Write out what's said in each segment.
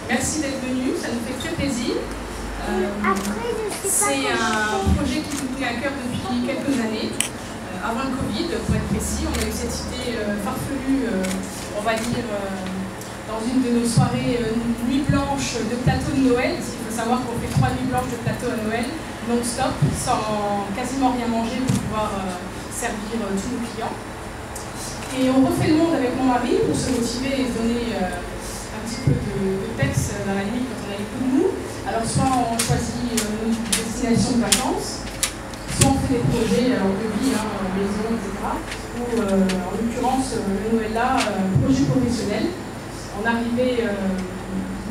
Merci d'être venu, ça nous fait très plaisir. C'est un projet qui nous tenait à cœur depuis quelques années. Avant le Covid, pour être précis, on a eu cette idée farfelue, on va dire, dans une de nos soirées nuit blanche de plateau de Noël. Il faut savoir qu'on fait 3 nuits blanches de plateau à Noël, non-stop, sans quasiment rien manger pour pouvoir servir tous nos clients. Et on refait le monde avec mon mari pour se motiver et se donner un petit peu de peps dans la nuit quand on a les coups de mou. Alors soit on choisit une destination de vacances, soit on fait des projets de vie, maison, etc. Ou en l'occurrence, le Noël là, projet professionnel. On arrivait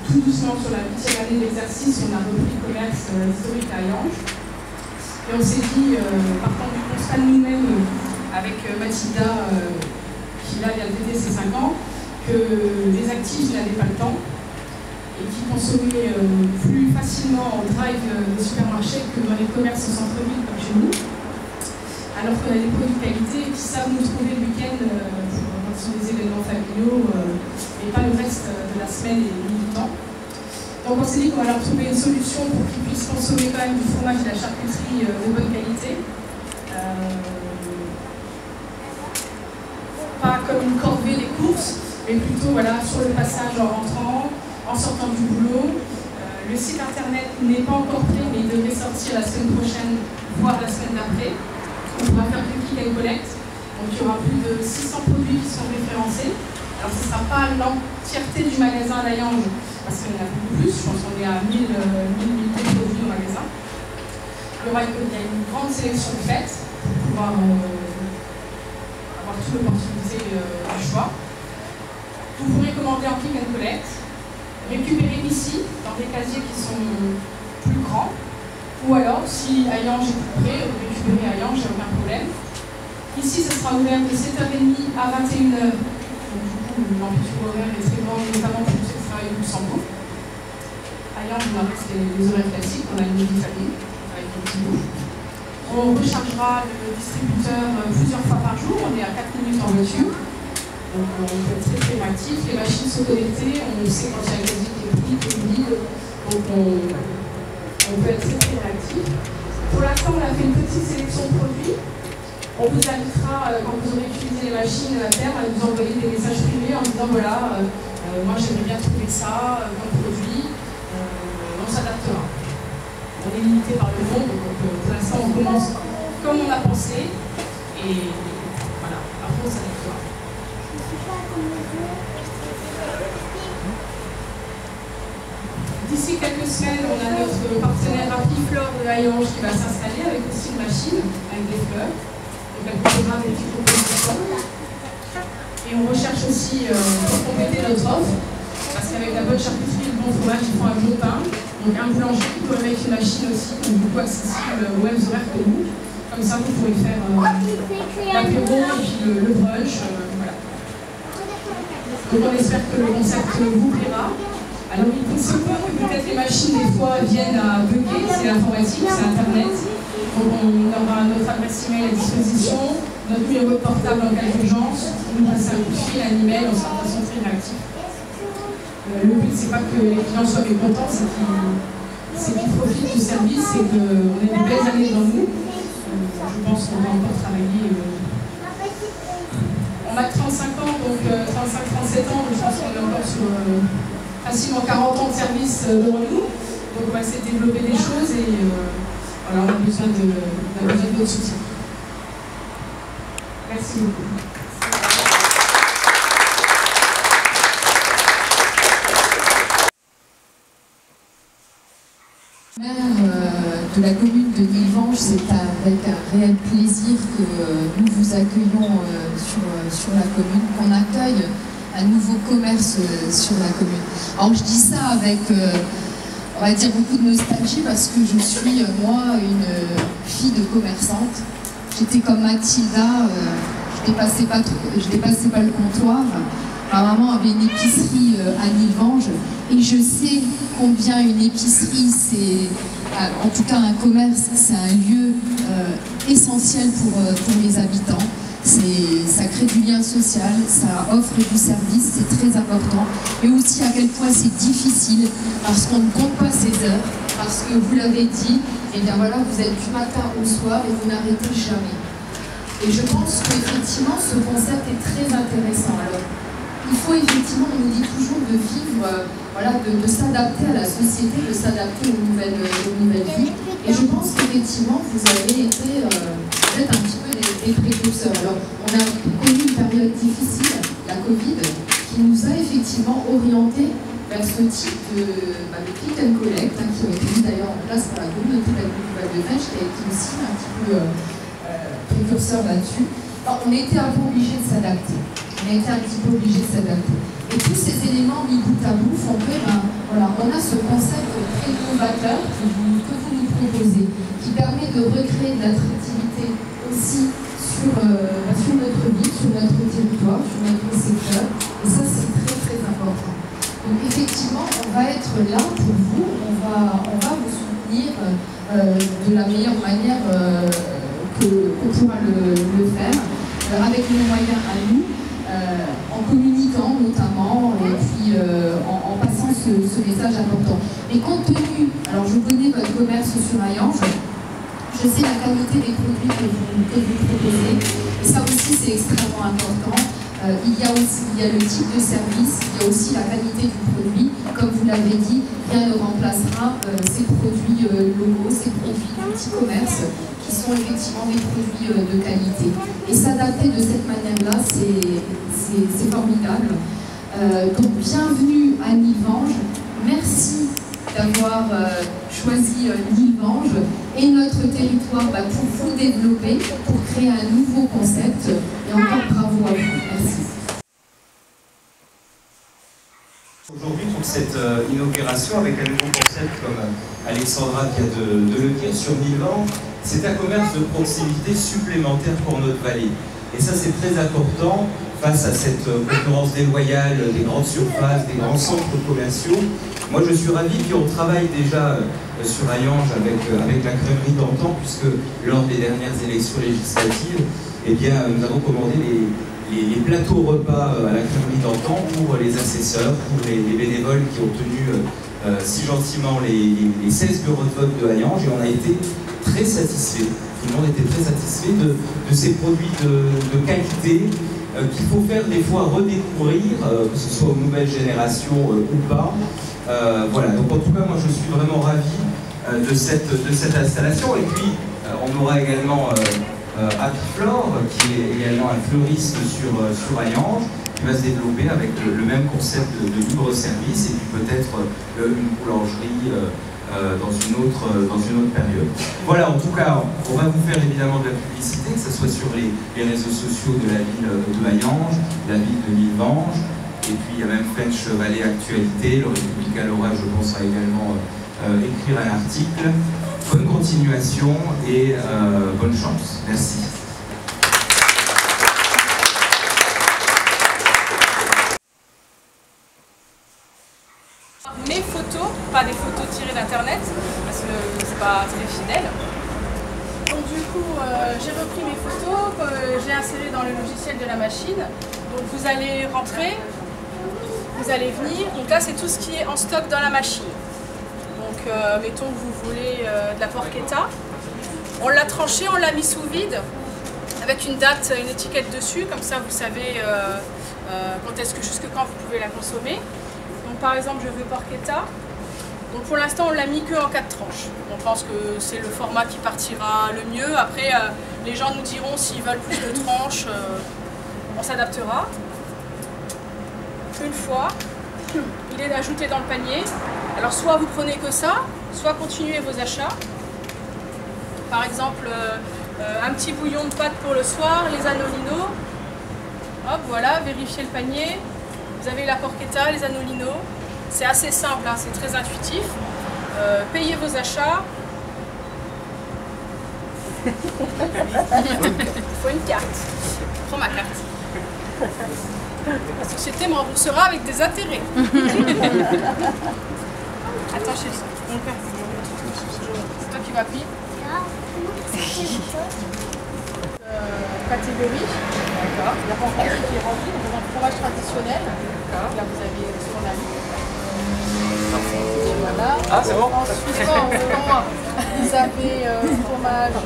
tout doucement sur la 8e année d'exercice, on a repris le commerce historique à Hayange. Et on s'est dit, partant du constat de nous-mêmes, avec Mathilda, qui là vient de fêter ses 5 ans, que les actifs n'avaient pas le temps et qui consommaient plus facilement en drive des supermarchés que dans les commerces au centre-ville comme chez nous, alors qu'on a des produits de qualité qui savent nous trouver le week-end quand ce sont des événements familiaux et pas le reste de la semaine et du temps. Donc on s'est dit qu'on va leur trouver une solution pour qu'ils puissent consommer quand même du fromage et de la charcuterie de bonne qualité. Pas comme une corvée des courses, mais plutôt voilà, sur le passage en rentrant, en sortant du boulot. Le site internet n'est pas encore prêt, mais il devrait sortir la semaine prochaine, voire la semaine d'après. On pourra faire du click and collect. Donc il y aura plus de 600 produits qui sont référencés. Alors ce ne sera pas l'entièreté du magasin à Hayange, parce qu'il y en a beaucoup plus. Je pense qu'on est à 1000 produits au magasin. Il y a une grande sélection de fêtes pour pouvoir avoir toute l'opportunité du choix. Vous pourrez commander en click and collect, récupérer ici, dans des casiers qui sont plus grands, ou alors, si Hayange est plus près, récupérer à Hayange, il n'y a aucun problème. Ici, ce sera ouvert de 7h30 à 21h. Donc, du coup, l'amplitude horaire est très grande, notamment pour ceux qui travaillent au Luxembourg. Hayange, on reste les horaires classiques, on a une midi famille, avec des petits bouts. On rechargera le distributeur plusieurs fois par jour, on est à 4 minutes en voiture. Donc on peut être très très réactif, les machines sont connectées, on sait quand il y a un casier qui est pris, qui est vide, donc on peut être très très réactif. Pour l'instant, on a fait une petite sélection de produits. On vous invitera, quand vous aurez utilisé les machines à terme, à nous envoyer des messages privés en disant voilà, moi j'aimerais bien trouver ça comme produit, on s'adaptera. On est limité par le monde, donc pour l'instant on commence comme on a pensé, et voilà, après on s'adaptera. D'ici quelques semaines, on a notre partenaire Rapiflore de Hayange qui va s'installer avec aussi une machine, avec des fleurs. Donc elle proposera des petites propositions. Et on recherche aussi pour compléter notre offre, parce qu'avec la bonne charcuterie et le bon fromage, il faut un bon pain. Donc un boulanger qui peut avec une machine aussi, donc beaucoup accessible aux mêmes horaires que nous. Comme ça, vous pouvez faire l'apéro et puis le brunch. Voilà. Donc on espère que le concept vous plaira. Alors il se peut que peut-être les machines des fois viennent à bugger, c'est l'informatique, c'est Internet. Donc on aura notre adresse email à disposition, notre numéro de portable en cas d'urgence, on nous passe un coup de fil, un email, on sera de toute façon très réactif. Le but c'est pas que les clients soient mécontents, c'est qu'ils profitent du service et qu'on ait de belles années devant nous. Je pense qu'on va encore travailler. On a 35 ans, donc 35-37 ans, je pense qu'on est encore sur facilement 40 ans de service devant nous. Donc on va essayer de développer des choses et voilà, on a besoin de votre soutien. Merci beaucoup. De la commune de Nilvange, c'est avec un réel plaisir que nous vous accueillons sur la commune, qu'on accueille un nouveau commerce sur la commune. Alors je dis ça avec, on va dire, beaucoup de nostalgie parce que je suis, moi, une fille de commerçante. J'étais comme Mathilda, je dépassais pas le comptoir. Ma maman avait une épicerie à Nilvange et je sais combien une épicerie, c'est, en tout cas un commerce, c'est un lieu essentiel pour les habitants. Ça crée du lien social, ça offre du service, c'est très important. Et aussi à quel point c'est difficile, parce qu'on ne compte pas ses heures, parce que vous l'avez dit, et bien voilà, vous êtes du matin au soir et vous n'arrêtez jamais. Et je pense qu'effectivement, ce concept est très intéressant. Alors, il faut effectivement, on nous dit toujours de vivre, voilà, de s'adapter à la société, de s'adapter aux nouvelles vies. Et je pense qu'effectivement, vous avez été peut-être un petit peu des précurseurs. Alors, on a connu une période difficile, la Covid, qui nous a effectivement orientés vers ce type de click and collect, qui a été mis d'ailleurs en place par la communauté de la ville de Vange, qui a été aussi un petit peu précurseur là-dessus. On était un peu obligés de s'adapter. On a été un petit peu obligés de s'adapter. Et tous ces éléments mis bout à bout font que, voilà, on a ce concept très novateur que vous nous proposez, qui permet de recréer de l'attractivité aussi sur notre ville, sur notre territoire, sur notre secteur. Et ça, c'est très très important. Donc effectivement, on va être là pour vous, on va vous soutenir de la meilleure manière qu'on pourra le faire, avec nos moyens à nous, en communiquant notamment, et puis en passant ce message important. Et compte tenu, alors je connais votre commerce sur Hayange, je sais la qualité des produits que vous proposez, et ça aussi c'est extrêmement important. Il y a le type de service, il y a aussi la qualité du produit. Comme vous l'avez dit, rien ne remplacera ces produits locaux, ces produits du petit commerce, qui sont effectivement des produits de qualité. Et s'adapter de cette manière-là, c'est formidable. Donc bienvenue à Nilvange. Merci d'avoir choisi Nilvange et notre territoire pour vous développer, pour créer un nouveau concept. Et encore bravo à vous. Merci. Aujourd'hui, pour cette inauguration avec un nouveau concept, comme Alexandra vient de le dire, sur Nilvange, c'est un commerce de proximité supplémentaire pour notre vallée. Et ça, c'est très important face à cette concurrence déloyale des grandes surfaces, des grands centres commerciaux. Moi, je suis ravi qu'on travaille déjà sur Hayange avec la crèmerie d'antan, puisque lors des dernières élections législatives, eh bien, nous avons commandé les plateaux repas à la crèmerie d'antan pour les assesseurs, pour les bénévoles qui ont tenu si gentiment les 16 bureaux de vote de Hayange, et on a été très satisfaits. Tout le monde était très satisfait de ces produits de qualité qu'il faut faire des fois redécouvrir, que ce soit aux nouvelles générations ou pas. Voilà, donc en tout cas, moi je suis vraiment ravi de cette installation. Et puis, on aura également Happyflore, qui est également un fleuriste sur Hayange, qui va se développer avec le même concept de libre service, et puis peut-être une boulangerie dans une autre période. Voilà, en tout cas, on va vous faire évidemment de la publicité, que ce soit sur les réseaux sociaux de la ville de Hayange, la ville de Nilvange, et puis il y a même French Valley Actualité, le République à l'orage, je pense, va également écrire un article. Bonne continuation et bonne chance. Merci. Mes photos, pas des photos tirées d'internet, parce que c'est pas très fidèle. Donc du coup, j'ai repris mes photos, j'ai inséré dans le logiciel de la machine. Donc vous allez rentrer, vous allez venir. Donc là, c'est tout ce qui est en stock dans la machine. Donc mettons que vous voulez de la porchetta. On l'a tranché, on l'a mis sous vide, avec une date, une étiquette dessus, comme ça vous savez jusque quand vous pouvez la consommer. Donc par exemple, je veux porchetta. Donc pour l'instant, on l'a mis que en 4 tranches. On pense que c'est le format qui partira le mieux. Après, les gens nous diront s'ils veulent plus de tranches, on s'adaptera. Une fois, il est ajouté dans le panier. Alors soit vous prenez que ça, soit continuez vos achats. Par exemple, un petit bouillon de pâtes pour le soir, les annolinos. Hop, voilà, vérifiez le panier. Vous avez la porchetta, les annolinos. C'est assez simple, hein, c'est très intuitif. Payez vos achats. Il faut une carte. Je prends ma carte. La société me remboursera avec des intérêts. Attends, chérie. C'est toi qui vas appuyer. catégories. D'accord. La pancarte qui est remplie, donc un fromage traditionnel. D'accord. Là, vous avez ce qu'on a vu. Et voilà. Ah, c'est bon. Ensuite, vous avez fromage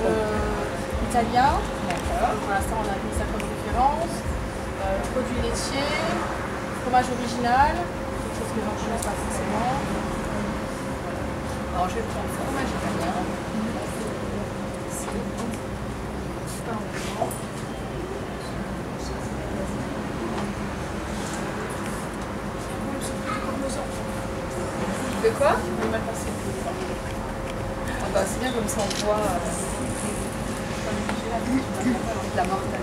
italien. D'accord. Pour l'instant, on a mis ça comme référence. Produits laitiers, fromage original, quelque chose que j'en connais pas forcément. Alors, je vais prendre fromage italien. De quoi? Ah bah c'est bien comme ça on voit la mortadelle.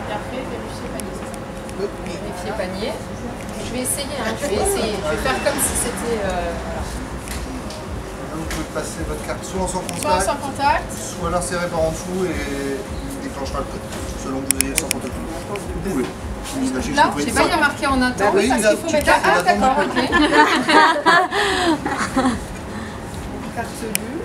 Et après, vérifier panier, c'est ça? Vérifier panier. Je vais essayer, hein, je vais faire comme si c'était... voilà. Vous pouvez passer votre carte soit sans Soit contact, sans contact. soit l'insérer par en dessous et il déclenchera le code, selon que vous ayez sans contact. Vous pouvez. Sachez que Là, vous pouvez je sais pas, il y a marqué en attente. Oui, parce il a- qu'il faut tu mettre... tapes, Ah il attend d'accord, de ok. Carte bleue.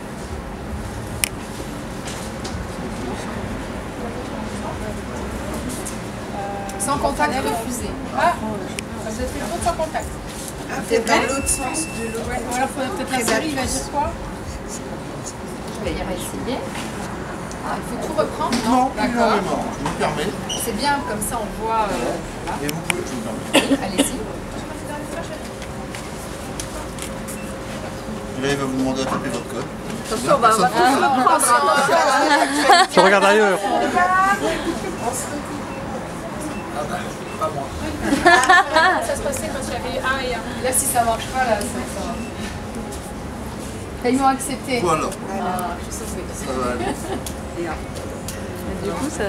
Sans contact refusé. Ah, vous avez fait le compte sans contact. C'est vrai? Ou alors, il faudrait peut-être la série, il va dire quoi? Je vais y réessayer. Ah, il faut tout reprendre? Non, D'accord. énormément. Je vous permets. C'est bien, comme ça on voit... voilà. Et vous pouvez, je vous permets. Allez-y. Et là, il va vous demander à taper votre code. Attention, on va Je regarde ailleurs. Ça se passait quand il y avait 1 et 1. Là, si ça marche pas, là, ça va. Ils m'ont accepté. Voilà, Ah, je suis sauvée. ça va aller. Du coup, ça.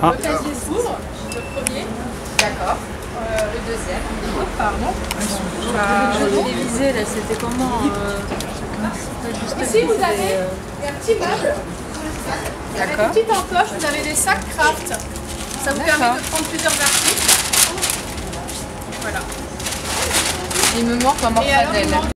Alors, le casier s'ouvre, le premier. D'accord. Le deuxième. Oh, pardon. Je télévisé, là, c'était comment Ici, vous avez un petit meuble. Avec une petite encoche, vous avez des sacs craft. Ça vous permet de prendre plusieurs articles. Voilà. Il me manque un Et alors, il mortadelle. manque